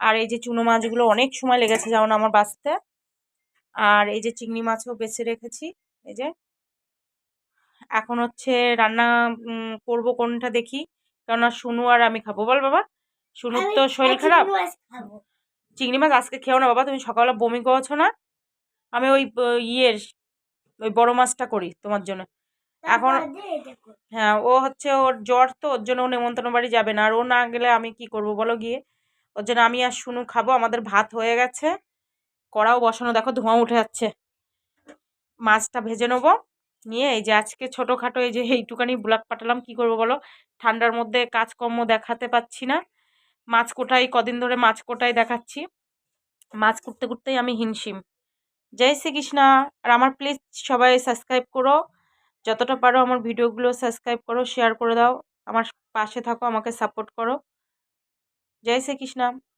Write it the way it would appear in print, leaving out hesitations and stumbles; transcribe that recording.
আর এই যে চুনো মাছগুলো অনেক সময় লেগেছে যেমন আমার বাঁচতে। আর এই যে চিংড়ি মাছও বেছে রেখেছি। এই যে এখন হচ্ছে রান্না করব কোনটা দেখি, কেননা শুনু আর আমি খাবো। বল বাবা, শুনুর তো শরীর খারাপ। চিংড়ি মাছ আজকে খেও না বাবা, তুমি সকালবেলা বমি করেছো না। আমি ওই ইয়ের ওই বড় মাছটা করি তোমার জন্য এখন। হ্যাঁ, ও হচ্ছে ওর জ্বর, তো ওর জন্য ও নেমন্তন্ন বাড়ি যাবে না, আর ও না গেলে আমি কি করব বলো গিয়ে। ওর জন্য আমি আর শুনু খাবো। আমাদের ভাত হয়ে গেছে, কড়াও বসানো, দেখো ধোঁয়া উঠে যাচ্ছে। মাছটা ভেজে নেবো, নিয়ে এই যে আজকে ছোটোখাটো এই যে এইটুকানি ব্লগ পাঠালাম, কি করবো বলো, ঠান্ডার মধ্যে কাজকর্ম দেখাতে পাচ্ছি না। মাছ কোটাই কদিন ধরে মাছ কোটাই দেখাচ্ছি, মাছ কুটতে কুটতেই আমি হিমশিম। জয় শ্রীকৃষ্ণা। আর আমার প্লিজ সবাই সাবস্ক্রাইব করো, যতটা পারো আমার ভিডিওগুলো সাবস্ক্রাইব করো, শেয়ার করে দাও, আমার পাশে থাকো, আমাকে সাপোর্ট করো। জয় শ্রীকৃষ্ণা।